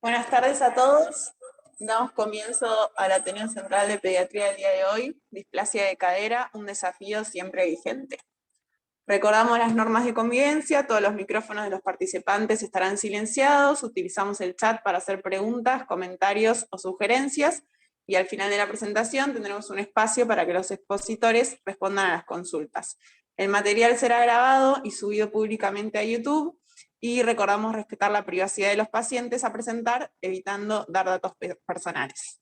Buenas tardes a todos. Damos comienzo al Ateneo Central de Pediatría del día de hoy, displasia de cadera, un desafío siempre vigente. Recordamos las normas de convivencia, todos los micrófonos de los participantes estarán silenciados, utilizamos el chat para hacer preguntas, comentarios o sugerencias, y al final de la presentación tendremos un espacio para que los expositores respondan a las consultas. El material será grabado y subido públicamente a YouTube, y recordamos respetar la privacidad de los pacientes a presentar, evitando dar datos personales.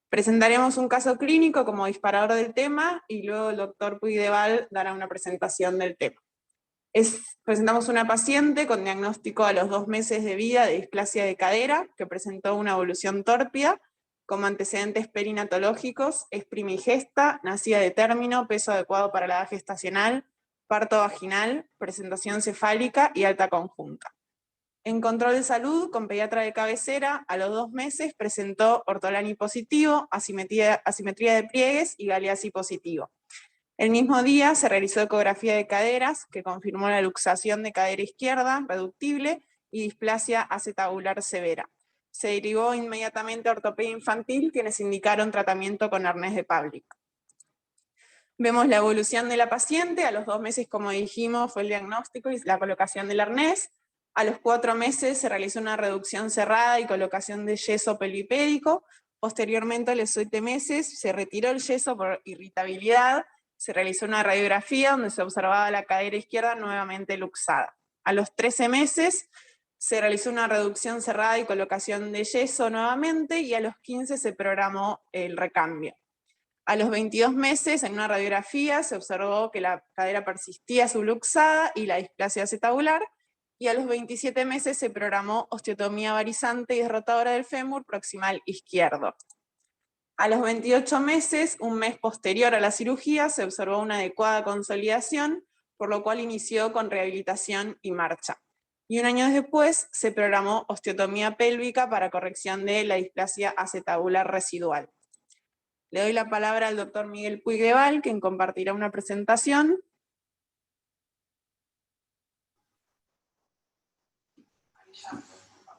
Presentaremos un caso clínico como disparador del tema, y luego el doctor Puigdeval dará una presentación del tema. Presentamos una paciente con diagnóstico a los 2 meses de vida de displasia de cadera, que presentó una evolución tórpida, como antecedentes perinatológicos, es primigesta, nacida de término, peso adecuado para la edad gestacional, parto vaginal, presentación cefálica y alta conjunta. En control de salud, con pediatra de cabecera, a los 2 meses presentó ortolani positivo, asimetría de pliegues y Galeazzi positivo. El mismo día se realizó ecografía de caderas, que confirmó la luxación de cadera izquierda, reductible, y displasia acetabular severa. Se derivó inmediatamente a ortopedia infantil, quienes indicaron tratamiento con arnés de Pavlik. Vemos la evolución de la paciente. A los 2 meses, como dijimos, fue el diagnóstico y la colocación del arnés. A los 4 meses se realizó una reducción cerrada y colocación de yeso pelvipédico. Posteriormente, a los 7 meses, se retiró el yeso por irritabilidad. Se realizó una radiografía donde se observaba la cadera izquierda nuevamente luxada. A los 13 meses se realizó una reducción cerrada y colocación de yeso nuevamente, y a los 15 se programó el recambio. A los 22 meses, en una radiografía, se observó que la cadera persistía subluxada y la displasia acetabular, y a los 27 meses se programó osteotomía varizante y derrotadora del fémur proximal izquierdo. A los 28 meses, un mes posterior a la cirugía, se observó una adecuada consolidación, por lo cual inició con rehabilitación y marcha. Y un año después se programó osteotomía pélvica para corrección de la displasia acetabular residual. Le doy la palabra al doctor Miguel Puigdeval, quien compartirá una presentación.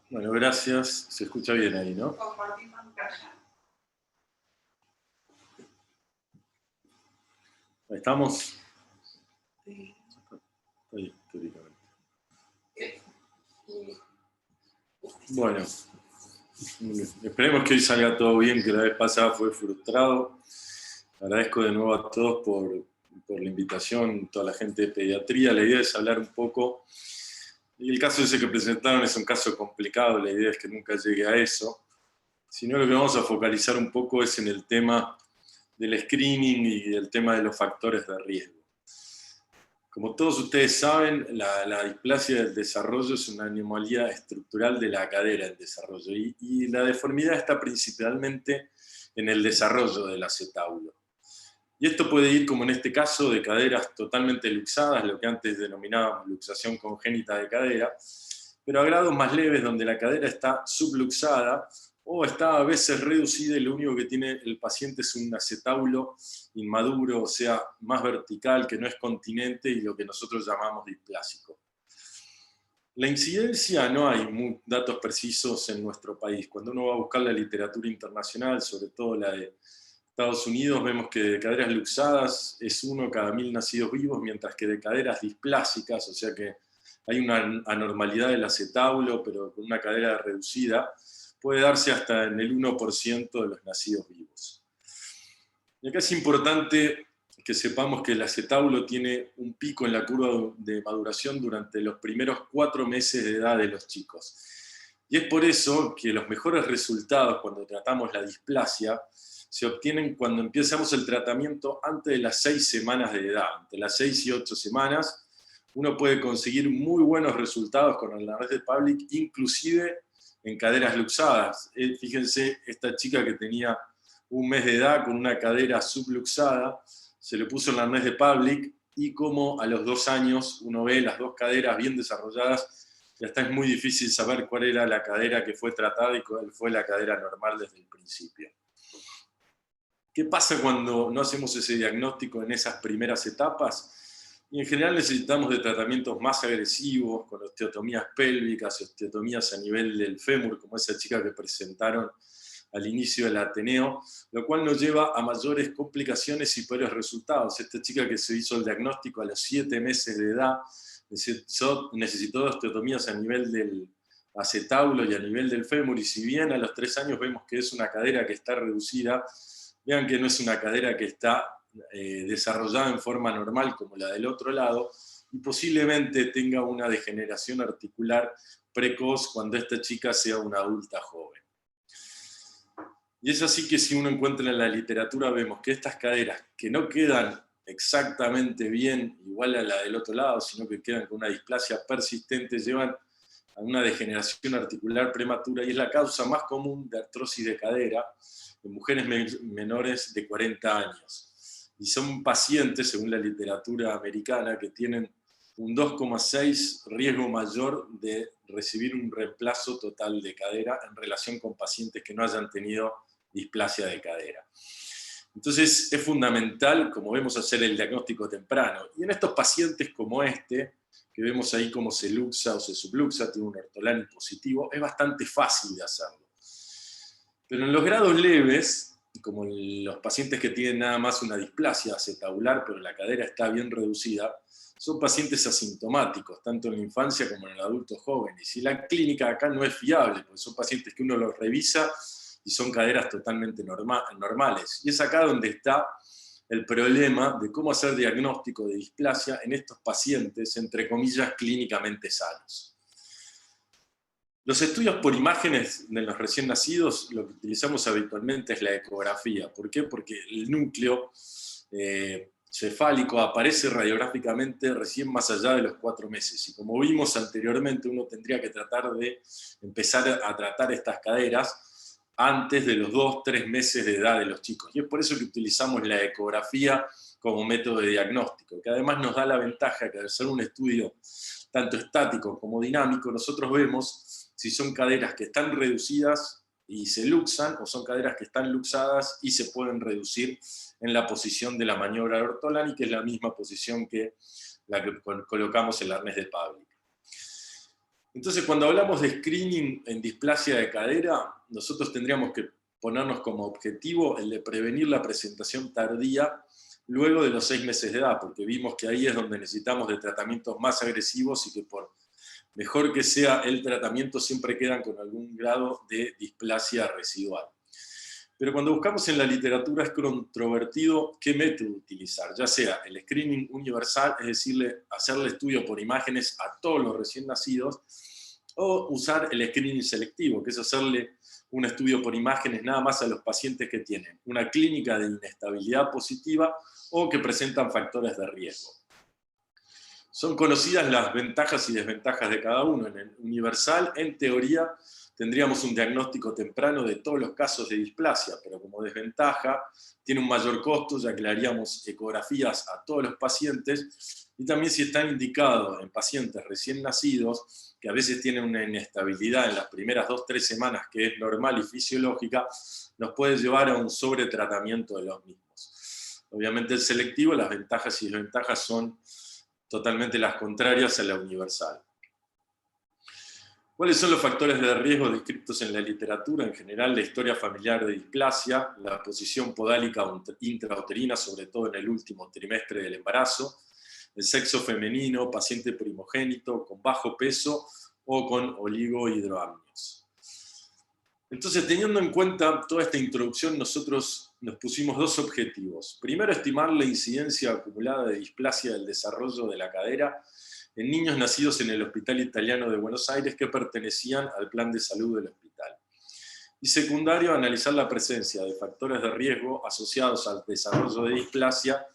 Bueno, gracias. Se escucha bien ahí, ¿no? Compartir pantalla. Ahí estamos. Ahí, teóricamente. Bueno, esperemos que hoy salga todo bien, que la vez pasada fue frustrado. Agradezco de nuevo a todos por la invitación, toda la gente de pediatría. La idea es hablar un poco, y el caso ese que presentaron es un caso complicado, la idea es que nunca llegue a eso, sino lo que vamos a focalizar un poco es en el tema del screening y el tema de los factores de riesgo. Como todos ustedes saben, la displasia del desarrollo es una anomalía estructural de la cadera del desarrollo, y la deformidad está principalmente en el desarrollo del acetábulo. Y esto puede ir, como en este caso, de caderas totalmente luxadas, lo que antes denominábamos luxación congénita de cadera, pero a grados más leves donde la cadera está subluxada o está a veces reducida, y lo único que tiene el paciente es un acetábulo inmaduro, o sea, más vertical, que no es continente, y lo que nosotros llamamos displásico. La incidencia, no hay datos precisos en nuestro país. Cuando uno va a buscar la literatura internacional, sobre todo la de Estados Unidos, vemos que de caderas luxadas es 1 cada 1000 nacidos vivos, mientras que de caderas displásicas, o sea que hay una anormalidad del acetábulo, pero con una cadera reducida, puede darse hasta en el 1% de los nacidos vivos. Y acá es importante que sepamos que el acetábulo tiene un pico en la curva de maduración durante los primeros 4 meses de edad de los chicos. Y es por eso que los mejores resultados cuando tratamos la displasia se obtienen cuando empezamos el tratamiento antes de las 6 semanas de edad. Entre las 6 y 8 semanas uno puede conseguir muy buenos resultados con el arnés de Pavlik, inclusive en caderas luxadas. Fíjense, esta chica que tenía 1 mes de edad con una cadera subluxada, se le puso el arnés de Pavlik, y como a los 2 años uno ve las 2 caderas bien desarrolladas, y hasta es muy difícil saber cuál era la cadera que fue tratada y cuál fue la cadera normal desde el principio. ¿Qué pasa cuando no hacemos ese diagnóstico en esas primeras etapas? Y en general necesitamos de tratamientos más agresivos, con osteotomías pélvicas, osteotomías a nivel del fémur, como esa chica que presentaron al inicio del Ateneo, lo cual nos lleva a mayores complicaciones y peores resultados. Esta chica que se hizo el diagnóstico a los 7 meses de edad necesitó osteotomías a nivel del acetábulo y a nivel del fémur, y si bien a los 3 años vemos que es una cadera que está reducida, vean que no es una cadera que está desarrollada en forma normal como la del otro lado, y posiblemente tenga una degeneración articular precoz cuando esta chica sea una adulta joven. Y es así que si uno encuentra en la literatura, vemos que estas caderas que no quedan exactamente bien igual a la del otro lado, sino que quedan con una displasia persistente, llevan a una degeneración articular prematura, y es la causa más común de artrosis de cadera en mujeres menores de 40 años. Y son pacientes, según la literatura americana, que tienen un 2,6 riesgo mayor de recibir un reemplazo total de cadera en relación con pacientes que no hayan tenido displasia de cadera. Entonces es fundamental, como vemos, hacer el diagnóstico temprano. Y en estos pacientes como este, que vemos ahí como se luxa o se subluxa, tiene un ortolani positivo, es bastante fácil de hacerlo. Pero en los grados leves, como los pacientes que tienen nada más una displasia acetabular, pero la cadera está bien reducida, son pacientes asintomáticos, tanto en la infancia como en el adulto joven. Y si la clínica acá no es fiable, porque son pacientes que uno los revisa y son caderas totalmente normales. Y es acá donde está el problema de cómo hacer diagnóstico de displasia en estos pacientes, entre comillas, clínicamente sanos. Los estudios por imágenes de los recién nacidos, lo que utilizamos habitualmente es la ecografía. ¿Por qué? Porque el núcleo cefálico aparece radiográficamente recién más allá de los 4 meses. Y como vimos anteriormente, uno tendría que tratar de empezar a tratar estas caderas antes de los 2-3 meses de edad de los chicos. Y es por eso que utilizamos la ecografía como método de diagnóstico, que además nos da la ventaja que al ser un estudio tanto estático como dinámico, nosotros vemos si son caderas que están reducidas y se luxan, o son caderas que están luxadas y se pueden reducir en la posición de la maniobra de ortolani, que es la misma posición que la que colocamos el arnés de Pavlik. Entonces, cuando hablamos de screening en displasia de cadera, nosotros tendríamos que ponernos como objetivo el de prevenir la presentación tardía luego de los 6 meses de edad, porque vimos que ahí es donde necesitamos de tratamientos más agresivos y que por mejor que sea el tratamiento siempre quedan con algún grado de displasia residual. Pero cuando buscamos en la literatura es controvertido qué método utilizar, ya sea el screening universal, es decir, hacerle estudio por imágenes a todos los recién nacidos, o usar el screening selectivo, que es hacerle un estudio por imágenes nada más a los pacientes que tienen una clínica de inestabilidad positiva o que presentan factores de riesgo. Son conocidas las ventajas y desventajas de cada uno. En el universal, en teoría, tendríamos un diagnóstico temprano de todos los casos de displasia, pero como desventaja tiene un mayor costo, ya que le haríamos ecografías a todos los pacientes, y también si está indicado en pacientes recién nacidos, que a veces tienen una inestabilidad en las primeras 2-3 semanas, que es normal y fisiológica, nos puede llevar a un sobretratamiento de los mismos. Obviamente el selectivo, las ventajas y desventajas son totalmente las contrarias a la universal. ¿Cuáles son los factores de riesgo descritos en la literatura? En general, la historia familiar de displasia, la posición podálica intrauterina, sobre todo en el último trimestre del embarazo, el sexo femenino, paciente primogénito, con bajo peso o con oligohidroamnios. Entonces, teniendo en cuenta toda esta introducción, nosotros nos pusimos 2 objetivos. Primero, estimar la incidencia acumulada de displasia del desarrollo de la cadera en niños nacidos en el Hospital Italiano de Buenos Aires que pertenecían al plan de salud del hospital. Y secundario, analizar la presencia de factores de riesgo asociados al desarrollo de displasia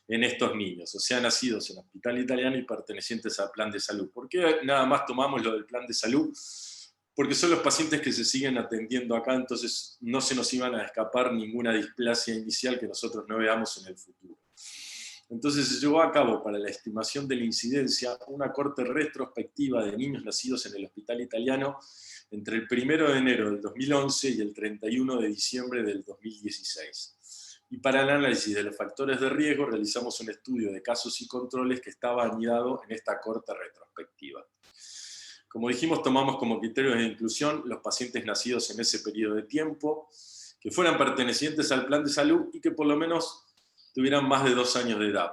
en estos niños, o sea, nacidos en el Hospital Italiano y pertenecientes al plan de salud. ¿Por qué nada más tomamos lo del plan de salud? Porque son los pacientes que se siguen atendiendo acá, entonces no se nos iban a escapar ninguna displasia inicial que nosotros no veamos en el futuro. Entonces se llevó a cabo para la estimación de la incidencia una corte retrospectiva de niños nacidos en el Hospital Italiano entre el 1 de enero del 2011 y el 31 de diciembre del 2016. y para el análisis de los factores de riesgo realizamos un estudio de casos y controles que estaba anidado en esta corta retrospectiva. Como dijimos, tomamos como criterios de inclusión los pacientes nacidos en ese periodo de tiempo, que fueran pertenecientes al plan de salud y que por lo menos tuvieran más de 2 años de edad,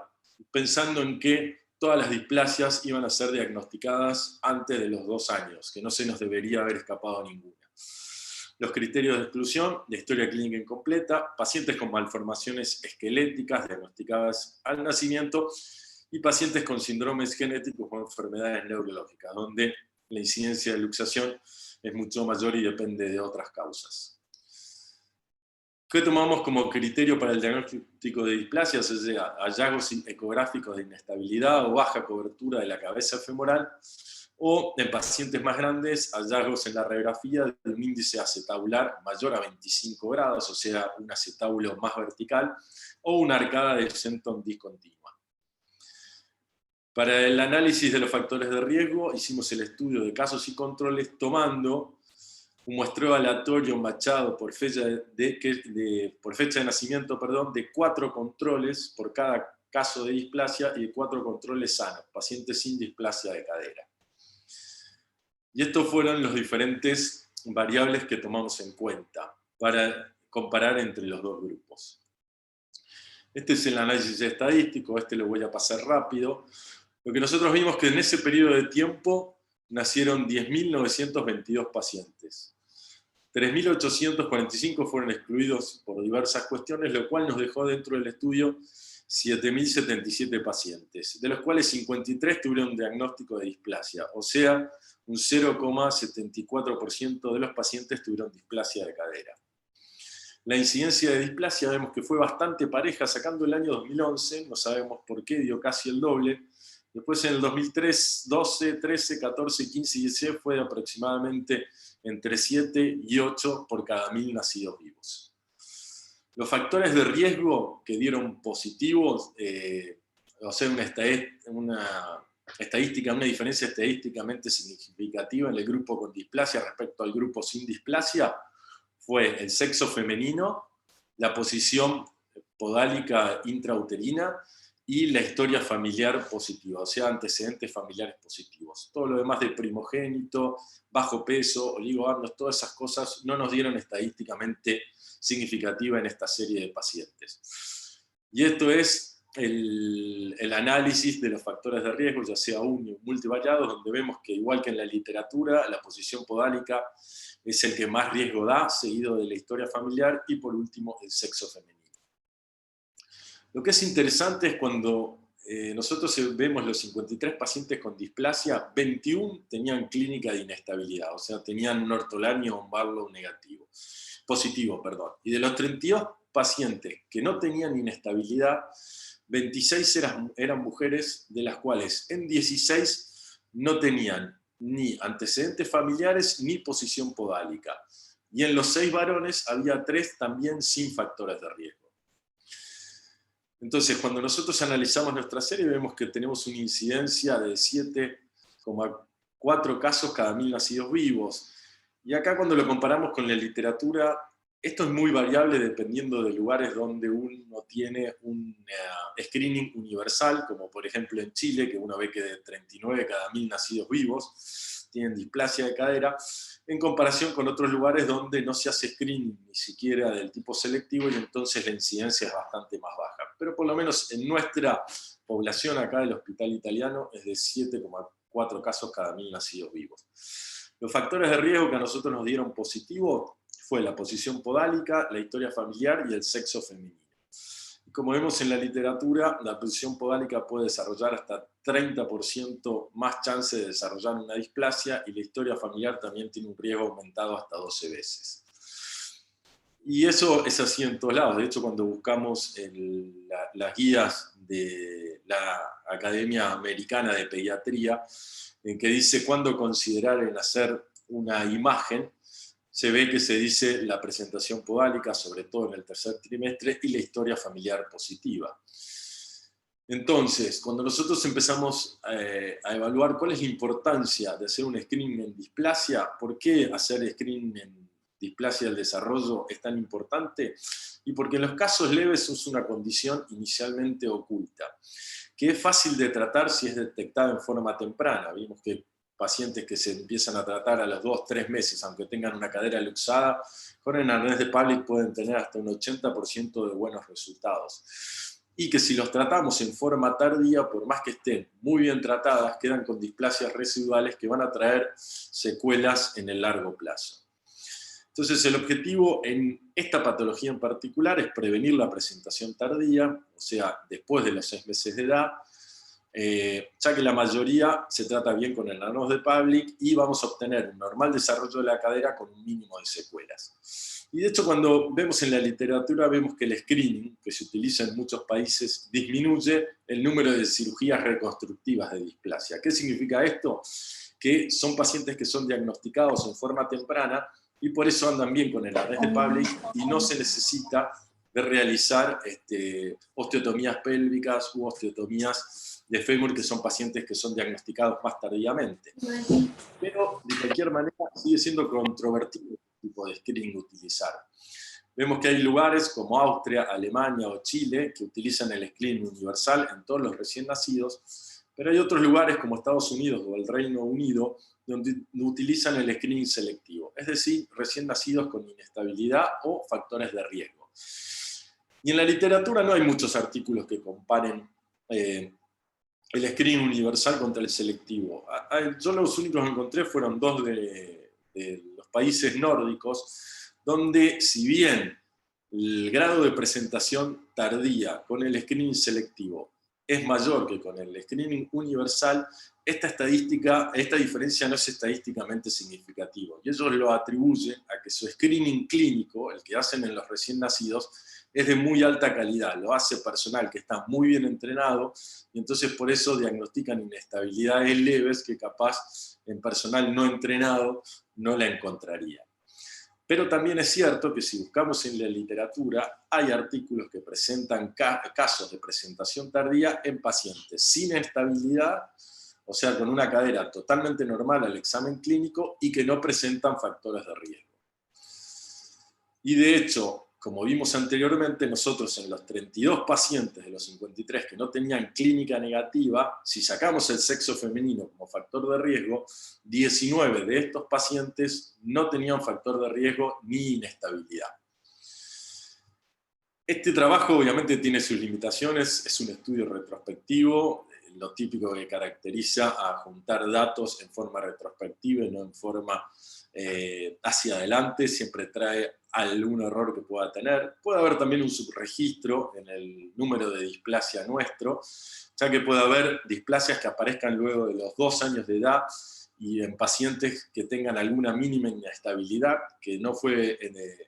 pensando en que todas las displasias iban a ser diagnosticadas antes de los 2 años, que no se nos debería haber escapado ninguna. Los criterios de exclusión, de historia clínica incompleta, pacientes con malformaciones esqueléticas diagnosticadas al nacimiento y pacientes con síndromes genéticos o enfermedades neurológicas, donde la incidencia de luxación es mucho mayor y depende de otras causas. ¿Qué tomamos como criterio para el diagnóstico de displasias? Es decir, hallazgos ecográficos de inestabilidad o baja cobertura de la cabeza femoral, o en pacientes más grandes, hallazgos en la radiografía de un índice acetabular mayor a 25 grados, o sea, un acetábulo más vertical, o una arcada de Shenton discontinua. Para el análisis de los factores de riesgo, hicimos el estudio de casos y controles tomando un muestreo aleatorio machado por fecha de nacimiento, de 4 controles por cada caso de displasia y de 4 controles sanos, pacientes sin displasia de cadera. Y estos fueron los diferentes variables que tomamos en cuenta para comparar entre los dos grupos. Este es el análisis estadístico, este lo voy a pasar rápido. Lo que nosotros vimos que en ese periodo de tiempo nacieron 10.922 pacientes. 3.845 fueron excluidos por diversas cuestiones, lo cual nos dejó dentro del estudio 7.077 pacientes, de los cuales 53 tuvieron un diagnóstico de displasia, o sea, un 0,74% de los pacientes tuvieron displasia de cadera. La incidencia de displasia vemos que fue bastante pareja, sacando el año 2011, no sabemos por qué, dio casi el doble. Después en el 2003, 12, 13, 14, 15 y 16 fue de aproximadamente entre 7 y 8 por cada 1.000 nacidos vivos. Los factores de riesgo que dieron positivos, o sea, una diferencia estadísticamente significativa en el grupo con displasia respecto al grupo sin displasia, fue el sexo femenino, la posición podálica intrauterina y la historia familiar positiva, o sea, antecedentes familiares positivos. Todo lo demás de primogénito, bajo peso, oligoamnios, todas esas cosas no nos dieron estadísticamente significativa en esta serie de pacientes. Y esto es el análisis de los factores de riesgo, ya sea uni o multivariados, donde vemos que igual que en la literatura, la posición podálica es el que más riesgo da, seguido de la historia familiar y por último el sexo femenino. Lo que es interesante es cuando nosotros vemos los 53 pacientes con displasia, 21 tenían clínica de inestabilidad, o sea, tenían un ortolanio o un Barlow positivo. Y de los 32 pacientes que no tenían inestabilidad, 26 eran mujeres, de las cuales en 16 no tenían ni antecedentes familiares ni posición podálica. Y en los 6 varones había 3 también sin factores de riesgo. Entonces, cuando nosotros analizamos nuestra serie, vemos que tenemos una incidencia de 7,4 casos cada 1.000 nacidos vivos. Y acá cuando lo comparamos con la literatura, esto es muy variable dependiendo de lugares donde uno tiene un screening universal, como por ejemplo en Chile, que uno ve que de 39 cada 1.000 nacidos vivos tienen displasia de cadera, en comparación con otros lugares donde no se hace screening ni siquiera del tipo selectivo y entonces la incidencia es bastante más baja. Pero por lo menos en nuestra población acá del hospital italiano es de 7,4 casos cada 1.000 nacidos vivos. Los factores de riesgo que a nosotros nos dieron positivo fue la posición podálica, la historia familiar y el sexo femenino. Y como vemos en la literatura, la posición podálica puede desarrollar hasta 30% más chance de desarrollar una displasia y la historia familiar también tiene un riesgo aumentado hasta 12 veces. Y eso es así en todos lados. De hecho, cuando buscamos las guías de la Academia Americana de Pediatría, en que dice cuándo considerar en hacer una imagen, se ve que se dice la presentación podálica, sobre todo en el tercer trimestre, y la historia familiar positiva. Entonces, cuando nosotros empezamos a evaluar cuál es la importancia de hacer un screening en displasia, ¿por qué hacer screening displasia del desarrollo es tan importante? Y porque en los casos leves es una condición inicialmente oculta, que es fácil de tratar si es detectada en forma temprana. Vimos que pacientes que se empiezan a tratar a los 2-3 meses, aunque tengan una cadera luxada, con el arnés de Pavlik pueden tener hasta un 80% de buenos resultados. Y que si los tratamos en forma tardía, por más que estén muy bien tratadas, quedan con displasias residuales que van a traer secuelas en el largo plazo. Entonces, el objetivo en esta patología en particular es prevenir la presentación tardía, o sea, después de los 6 meses de edad, ya que la mayoría se trata bien con el arnés de Pavlik y vamos a obtener un normal desarrollo de la cadera con un mínimo de secuelas. Y de hecho, cuando vemos en la literatura, vemos que el screening, que se utiliza en muchos países, disminuye el número de cirugías reconstructivas de displasia. ¿Qué significa esto? Que son pacientes que son diagnosticados en forma temprana y por eso andan bien con el arnés de Pavlik y no se necesita de realizar osteotomías pélvicas u osteotomías de fémur, que son pacientes que son diagnosticados más tardíamente. Pero, de cualquier manera, sigue siendo controvertido este tipo de screening utilizar. Vemos que hay lugares como Austria, Alemania o Chile que utilizan el screening universal en todos los recién nacidos, pero hay otros lugares como Estados Unidos o el Reino Unido donde utilizan el screening selectivo, es decir, recién nacidos con inestabilidad o factores de riesgo. Y en la literatura no hay muchos artículos que comparen el screening universal contra el selectivo. Yo los únicos que encontré fueron 2 de los países nórdicos, donde si bien el grado de presentación tardía con el screening selectivo es mayor que con el screening universal, esta diferencia no es estadísticamente significativa. Y ellos lo atribuyen a que su screening clínico, el que hacen en los recién nacidos, es de muy alta calidad, lo hace personal que está muy bien entrenado, y entonces por eso diagnostican inestabilidades leves que capaz en personal no entrenado no la encontraría. Pero también es cierto que si buscamos en la literatura, hay artículos que presentan casos de presentación tardía en pacientes sin estabilidad, o sea, con una cadera totalmente normal al examen clínico y que no presentan factores de riesgo. Y de hecho, como vimos anteriormente, nosotros en los 32 pacientes de los 53 que no tenían clínica negativa, si sacamos el sexo femenino como factor de riesgo, 19 de estos pacientes no tenían factor de riesgo ni inestabilidad. Este trabajo obviamente tiene sus limitaciones, es un estudio retrospectivo, lo típico que caracteriza a juntar datos en forma retrospectiva y no en forma hacia adelante, siempre trae algún error que pueda tener. Puede haber también un subregistro en el número de displasia nuestro, ya que puede haber displasias que aparezcan luego de los 2 años de edad y en pacientes que tengan alguna mínima inestabilidad que no fue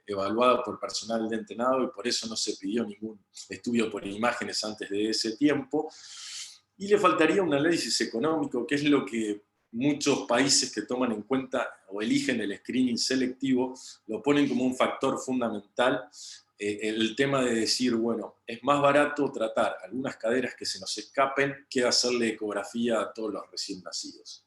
evaluada por personal de entrenado y por eso no se pidió ningún estudio por imágenes antes de ese tiempo. Y le faltaría un análisis económico, que es lo que muchos países que toman en cuenta o eligen el screening selectivo lo ponen como un factor fundamental, el tema de decir, bueno, es más barato tratar algunas caderas que se nos escapen que hacerle ecografía a todos los recién nacidos.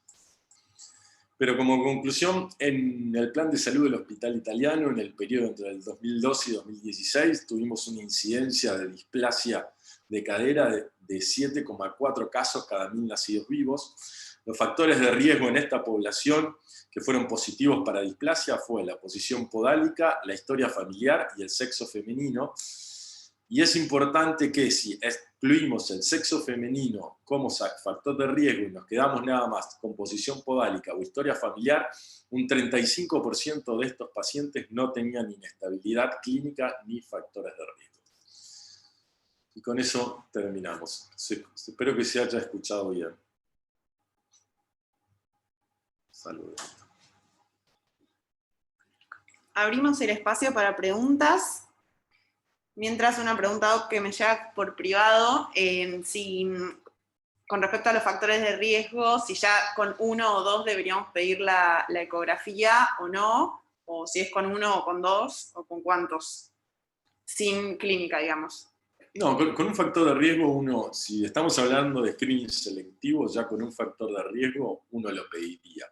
Pero como conclusión, en el plan de salud del Hospital Italiano, en el periodo entre el 2012 y 2016, tuvimos una incidencia de displasia de cadera de 7,4 casos cada 1000 nacidos vivos. Los factores de riesgo en esta población que fueron positivos para displasia fue la posición podálica, la historia familiar y el sexo femenino. Y es importante que si excluimos el sexo femenino como factor de riesgo y nos quedamos nada más con posición podálica o historia familiar, un 35% de estos pacientes no tenían inestabilidad clínica ni factores de riesgo. Y con eso terminamos. Espero que se haya escuchado bien. Saludos. Abrimos el espacio para preguntas. Mientras, una pregunta que me llega por privado, con respecto a los factores de riesgo, si ya con 1 o 2 deberíamos pedir la ecografía o no, o si es con 1 o con 2, o con cuántos, sin clínica, digamos. No, con un factor de riesgo, si estamos hablando de screening selectivo, ya con un factor de riesgo, uno lo pediría.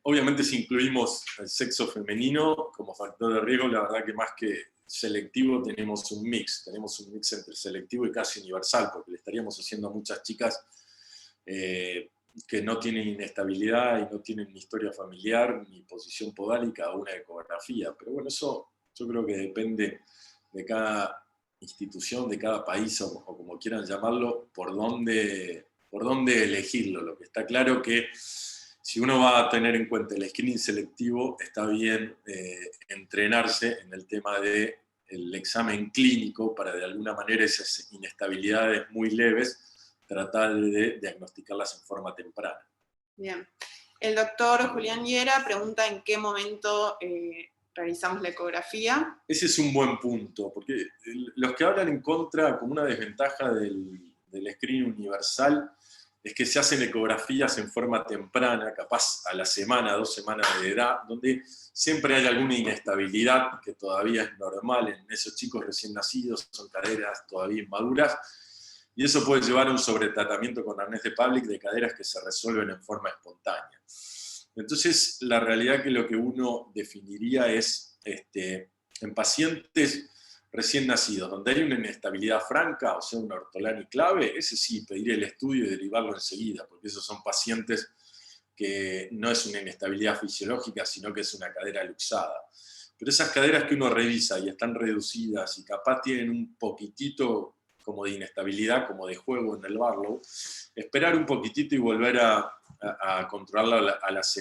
Obviamente si incluimos el sexo femenino como factor de riesgo, la verdad que más que selectivo tenemos un mix entre selectivo y casi universal, porque le estaríamos haciendo a muchas chicas que no tienen inestabilidad y no tienen ni historia familiar, ni posición podálica o una ecografía. Pero bueno, eso yo creo que depende de cada institución, de cada país, o como quieran llamarlo, por dónde elegirlo. Lo que está claro que si uno va a tener en cuenta el screening selectivo, está bien entrenarse en el tema del examen clínico para de alguna manera esas inestabilidades muy leves tratar de diagnosticarlas en forma temprana. Bien. El doctor Julián Hiera pregunta en qué momento realizamos la ecografía. Ese es un buen punto, porque los que hablan en contra como una desventaja del screening universal es que se hacen ecografías en forma temprana, capaz a la semana, 2 semanas de edad, donde siempre hay alguna inestabilidad que todavía es normal en esos chicos recién nacidos, son caderas todavía inmaduras, y eso puede llevar a un sobretratamiento con arnés de Pavlik de caderas que se resuelven en forma espontánea. Entonces, la realidad que lo que uno definiría es, en pacientes recién nacidos, donde hay una inestabilidad franca, o sea, una ortolani clave, ese sí, pedir el estudio y derivarlo enseguida, porque esos son pacientes que no es una inestabilidad fisiológica, sino que es una cadera luxada. Pero esas caderas que uno revisa y están reducidas y capaz tienen un poquitito como de inestabilidad, como de juego en el Barlow, esperar un poquitito y volver a controlarla a las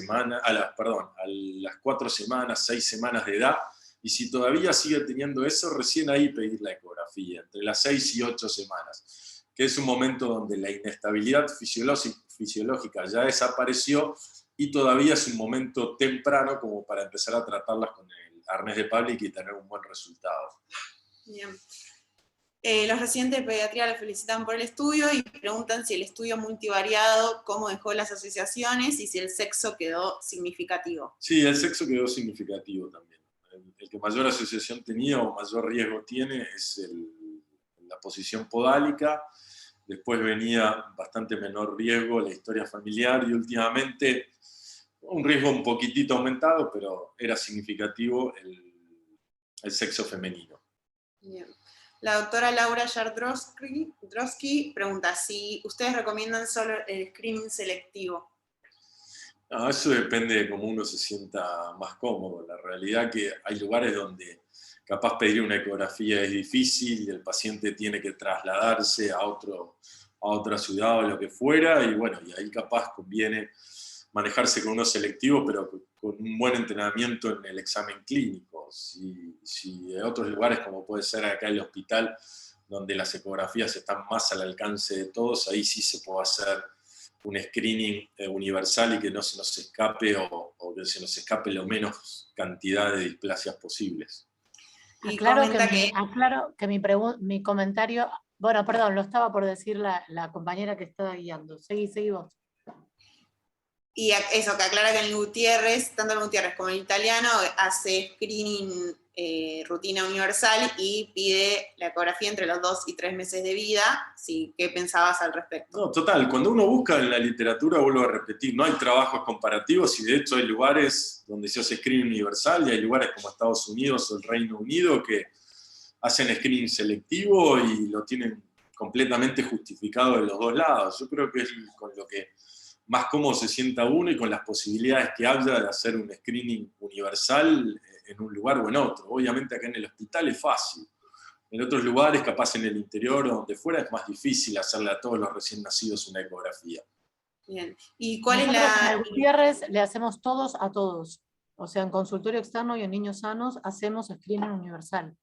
4 semanas, 6 semanas de edad, y si todavía sigue teniendo eso, recién ahí pedir la ecografía, entre las 6 y 8 semanas, que es un momento donde la inestabilidad fisiológica ya desapareció y todavía es un momento temprano como para empezar a tratarlas con el arnés de Pavlik y tener un buen resultado. Bien. Los residentes de pediatría le felicitan por el estudio y preguntan si el estudio multivariado, cómo dejó las asociaciones y si el sexo quedó significativo. Sí, el sexo quedó significativo también. El que mayor asociación tenía o mayor riesgo tiene es la posición podálica. Después venía bastante menor riesgo la historia familiar y últimamente un riesgo un poquitito aumentado, pero era significativo el sexo femenino. Bien. La doctora Laura Jardrowski pregunta si ustedes recomiendan solo el screening selectivo. No, eso depende de cómo uno se sienta más cómodo. La realidad que hay lugares donde capaz pedir una ecografía es difícil y el paciente tiene que trasladarse a otra ciudad o lo que fuera, y bueno, y ahí capaz conviene manejarse con uno selectivo, pero con un buen entrenamiento en el examen clínico. Si hay otros lugares, como puede ser acá el hospital, donde las ecografías están más al alcance de todos, ahí sí se puede hacer un screening universal y que no se nos escape o que se nos escape lo menos cantidad de displasias posibles. Y aclaro que mi comentario, bueno, perdón, lo estaba por decir la compañera que estaba guiando. Seguí vos. Y eso, que aclara que en el Gutiérrez, tanto el Gutiérrez como el italiano, hace screening rutina universal y pide la ecografía entre los 2 y 3 meses de vida. Sí, ¿qué pensabas al respecto? No, total, cuando uno busca en la literatura, vuelvo a repetir, no hay trabajos comparativos y de hecho hay lugares donde se hace screening universal y hay lugares como Estados Unidos o el Reino Unido que hacen screening selectivo y lo tienen completamente justificado de los dos lados. Yo creo que es con lo que más cómodo se sienta uno y con las posibilidades que haya de hacer un screening universal en un lugar o en otro. Obviamente acá en el hospital es fácil. En otros lugares, capaz en el interior o donde fuera, es más difícil hacerle a todos los recién nacidos una ecografía. Bien. ¿Y cuál es Nosotros en el Gutiérrez le hacemos todos a todos. O sea, en consultorio externo y en niños sanos hacemos screening universal.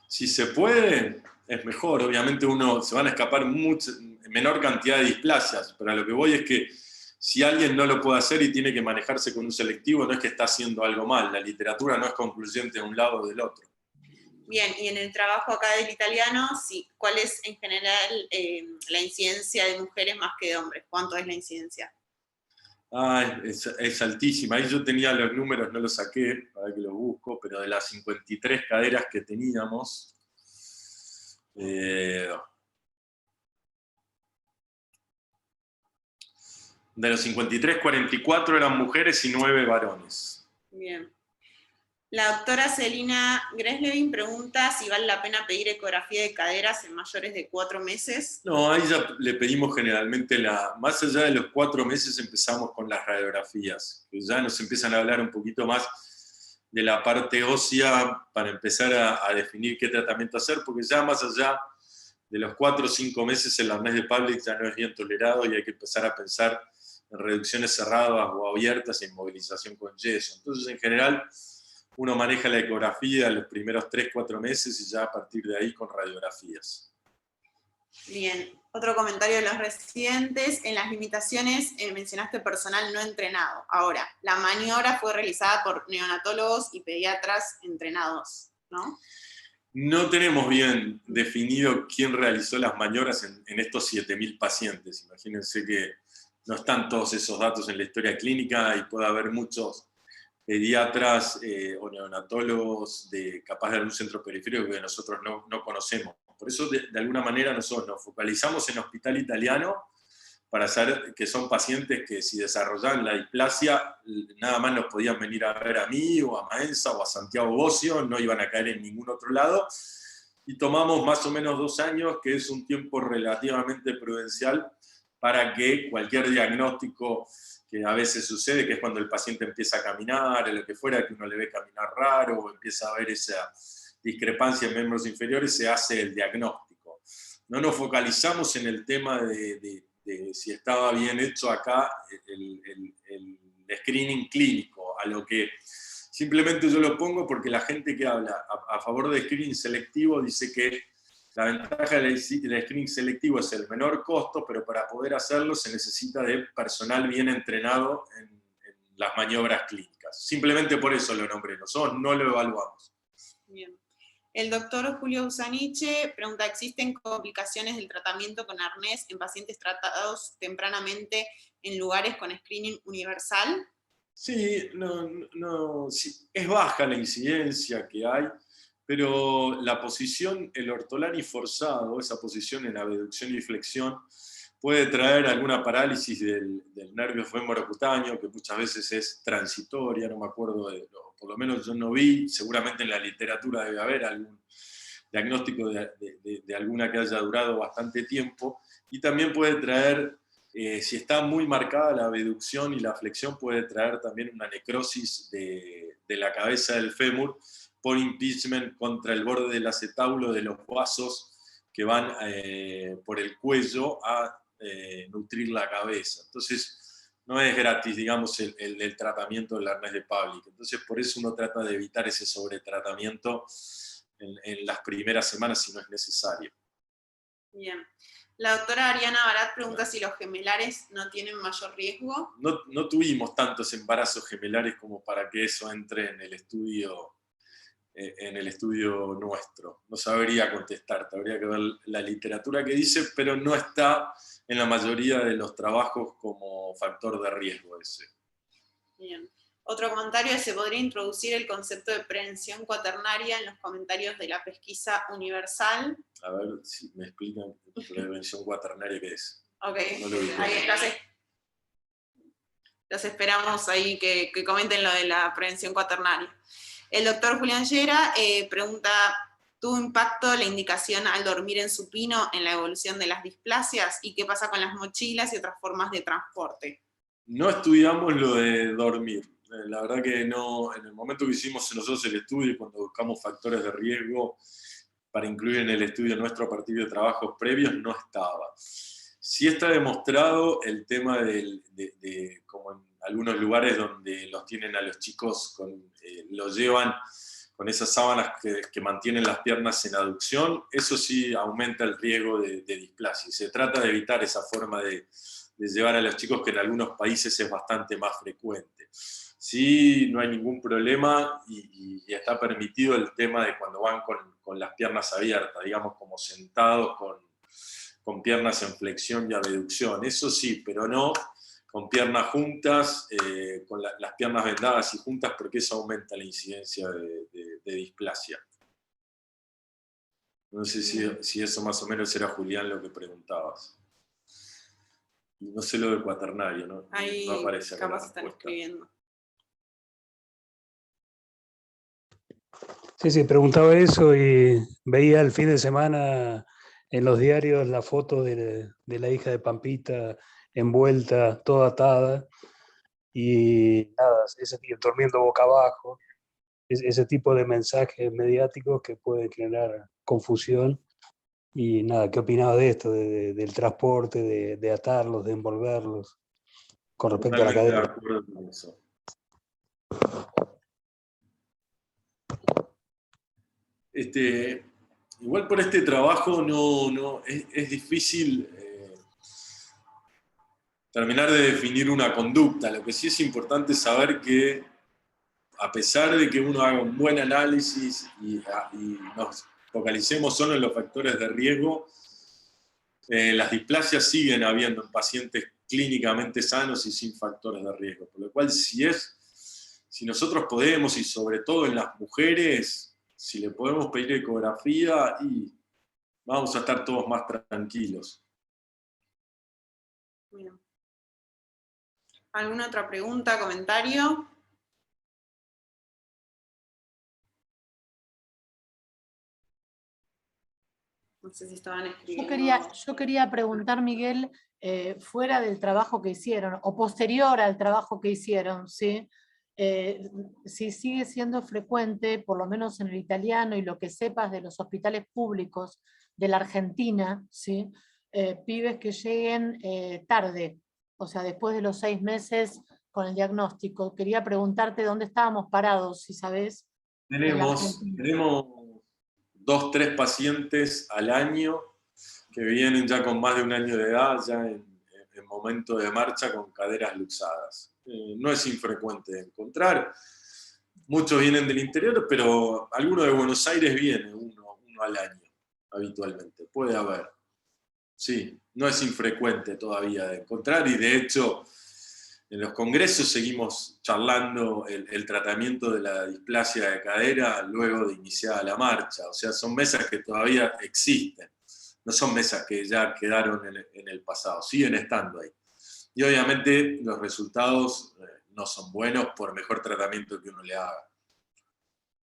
Si se puede, es mejor. Obviamente se van a escapar menor cantidad de displasias, pero a lo que voy es que si alguien no lo puede hacer y tiene que manejarse con un selectivo, no es que está haciendo algo mal. La literatura no es concluyente de un lado o del otro. Bien, y en el trabajo acá del italiano, sí, ¿cuál es en general la incidencia de mujeres más que de hombres? ¿Cuánto es la incidencia? Es altísima. Ahí yo tenía los números, no los saqué, para que los busco, pero de las 53 caderas que teníamos, De los 53, 44 eran mujeres y 9 varones. Bien. La doctora Celina Greslevin pregunta si vale la pena pedir ecografía de caderas en mayores de 4 meses. No, ahí ya le pedimos generalmente más allá de los 4 meses empezamos con las radiografías, que ya nos empiezan a hablar un poquito más de la parte ósea para empezar a definir qué tratamiento hacer, porque ya más allá de los 4 o 5 meses el arnés de Pavlik ya no es bien tolerado y hay que empezar a pensar en reducciones cerradas o abiertas e inmovilización con yeso. Entonces, en general, uno maneja la ecografía los primeros 3 o 4 meses y ya a partir de ahí con radiografías. Bien, otro comentario de los residentes. En las limitaciones mencionaste personal no entrenado. Ahora, la maniobra fue realizada por neonatólogos y pediatras entrenados, ¿no? No tenemos bien definido quién realizó las maniobras en estos 7.000 pacientes. Imagínense que no están todos esos datos en la historia clínica y puede haber muchos pediatras o neonatólogos capaz de algún centro periférico que nosotros no conocemos. Por eso, de alguna manera, nosotros nos focalizamos en hospital italiano para saber que son pacientes que si desarrollaban la displasia, nada más nos podían venir a ver a mí, o a Maenza, o a Santiago Bocio, no iban a caer en ningún otro lado. Y tomamos más o menos 2 años, que es un tiempo relativamente prudencial para que cualquier diagnóstico que a veces sucede, que es cuando el paciente empieza a caminar, o lo que fuera, que uno le ve caminar raro, o empieza a ver esa discrepancia en miembros inferiores, se hace el diagnóstico. No nos focalizamos en el tema de si estaba bien hecho acá el screening clínico, a lo que simplemente yo lo pongo porque la gente que habla a favor de screening selectivo dice que la ventaja del screening selectivo es el menor costo, pero para poder hacerlo se necesita de personal bien entrenado en las maniobras clínicas. Simplemente por eso lo nombré, nosotros no lo evaluamos. Bien. El doctor Julio Usaniche pregunta, ¿existen complicaciones del tratamiento con arnés en pacientes tratados tempranamente en lugares con screening universal? Sí, sí, es baja la incidencia que hay, pero la posición, el ortolani forzado, esa posición en abducción y flexión, puede traer alguna parálisis del nervio femorocutáneo, que muchas veces es transitoria, no me acuerdo, por lo menos yo no vi, seguramente en la literatura debe haber algún diagnóstico de alguna que haya durado bastante tiempo, y también puede traer, si está muy marcada la abducción y la flexión, puede traer también una necrosis de la cabeza del fémur por impeachment contra el borde del acetábulo de los vasos que van por el cuello a nutrir la cabeza. Entonces, no es gratis, digamos, el tratamiento del arnés de Pavlik. Entonces, por eso uno trata de evitar ese sobretratamiento en las primeras semanas si no es necesario. Bien. La doctora Ariana Barat pregunta si los gemelares no tienen mayor riesgo. No tuvimos tantos embarazos gemelares como para que eso entre en el estudio nuestro. No sabría contestarte, habría que ver la literatura que dice, pero no está en la mayoría de los trabajos como factor de riesgo ese. Bien. Otro comentario es, ¿se podría introducir el concepto de prevención cuaternaria en los comentarios de la pesquisa universal? A ver si me explican prevención cuaternaria qué es. Ok, No lo vi. ahí los esperamos ahí que comenten lo de la prevención cuaternaria. El doctor Julián Llera pregunta, ¿tuvo impacto la indicación al dormir en supino en la evolución de las displasias? ¿Y qué pasa con las mochilas y otras formas de transporte? No estudiamos lo de dormir. La verdad que no, en el momento que hicimos nosotros el estudio, cuando buscamos factores de riesgo para incluir en el estudio nuestro a partir de trabajos previos, no estaba. Sí está demostrado el tema de como en algunos lugares donde los tienen a los chicos, los llevan con esas sábanas que mantienen las piernas en aducción, eso sí aumenta el riesgo de displasia. Se trata de evitar esa forma de llevar a los chicos, que en algunos países es bastante más frecuente. Sí, no hay ningún problema y está permitido el tema de cuando van con las piernas abiertas, digamos como sentados con piernas en flexión y abducción. Eso sí, pero no con piernas juntas, con las piernas vendadas y juntas, porque eso aumenta la incidencia de displasia. No sé si eso más o menos era, Julián, lo que preguntabas. no sé lo del cuaternario, ¿no? Ahí No aparece acá la capaz están respuesta. escribiendo. Sí, preguntaba eso y veía el fin de semana en los diarios la foto de la hija de Pampita envuelta, toda atada, y nada, durmiendo boca abajo, ese tipo de mensajes mediáticos que pueden generar confusión. Y nada, ¿qué opinaba de esto, del transporte, de atarlos, de envolverlos, con respecto a la Totalmente de cadena? acuerdo con eso. Igual por este trabajo es difícil terminar de definir una conducta. Lo que sí es importante saber que, a pesar de que uno haga un buen análisis y nos focalicemos solo en los factores de riesgo, las displasias siguen habiendo en pacientes clínicamente sanos y sin factores de riesgo. Por lo cual, si nosotros podemos, y sobre todo en las mujeres, si le podemos pedir ecografía, y vamos a estar todos más tranquilos. Bueno. ¿Alguna otra pregunta, comentario? No sé si estaban escribiendo. Yo quería preguntar, Miguel, fuera del trabajo que hicieron, o posterior al trabajo que hicieron, ¿sí? Si sigue siendo frecuente, por lo menos en el italiano, y lo que sepas de los hospitales públicos de la Argentina, ¿sí? Pibes que lleguen tarde, o sea, después de los 6 meses con el diagnóstico. Quería preguntarte dónde estábamos parados, si sabés, en la Argentina. Tenemos 2, 3 pacientes al año que vienen ya con más de un año de edad, ya en momento de marcha con caderas luxadas. No es infrecuente de encontrar. Muchos vienen del interior, pero alguno de Buenos Aires viene, uno al año, habitualmente. Puede haber. Sí, no es infrecuente todavía de encontrar, y de hecho en los congresos seguimos charlando el tratamiento de la displasia de cadera luego de iniciada la marcha. O sea, son mesas que todavía existen. No son mesas que ya quedaron en el pasado, siguen estando ahí. Y obviamente los resultados no son buenos por mejor tratamiento que uno le haga.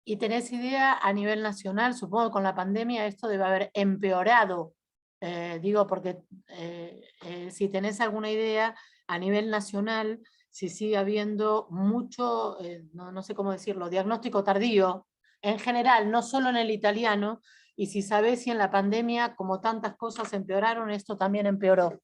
¿Y tenés idea a nivel nacional? Supongo que con la pandemia esto debe haber empeorado. Digo, porque si tenés alguna idea a nivel nacional, si sigue habiendo mucho, no sé cómo decirlo, diagnóstico tardío, en general, no solo en el italiano, y si sabés si en la pandemia, como tantas cosas empeoraron, esto también empeoró.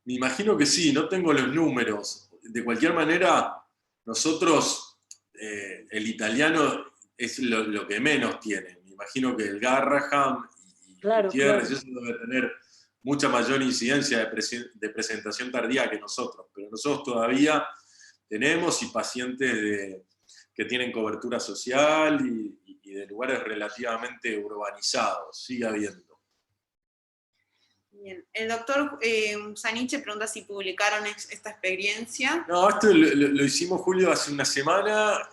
Me imagino que sí, no tengo los números. De cualquier manera, nosotros, el italiano es lo que menos tiene. Me imagino que el Garraham y Claro, Gutiérrez, claro. eso debe tener mucha mayor incidencia de presentación tardía que nosotros. Pero nosotros todavía tenemos, y pacientes que tienen cobertura social y de lugares relativamente urbanizados, sigue habiendo. Bien. El doctor Saniche pregunta si publicaron esta experiencia. No, esto lo hicimos, Julio, hace una semana.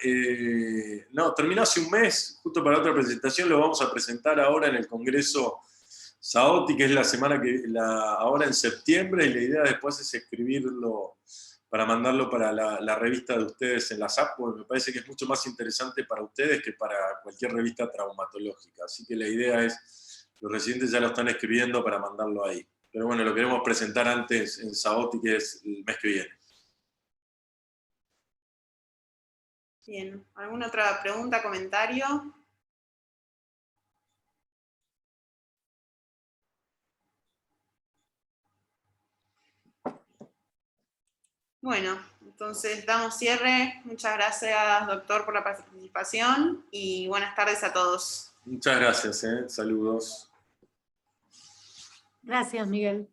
No, terminó hace un mes, justo para otra presentación. Lo vamos a presentar ahora en el Congreso Saoti, que es la semana ahora en septiembre, y la idea después es escribirlo para mandarlo para la revista de ustedes en la SAP, porque me parece que es mucho más interesante para ustedes que para cualquier revista traumatológica. Así que la idea es, los residentes ya lo están escribiendo para mandarlo ahí. Pero bueno, lo queremos presentar antes en Saoti, que es el mes que viene. Bien. ¿Alguna otra pregunta, comentario? Bueno, entonces damos cierre. Muchas gracias, doctor, por la participación y buenas tardes a todos. Muchas gracias, saludos. Gracias, Miguel.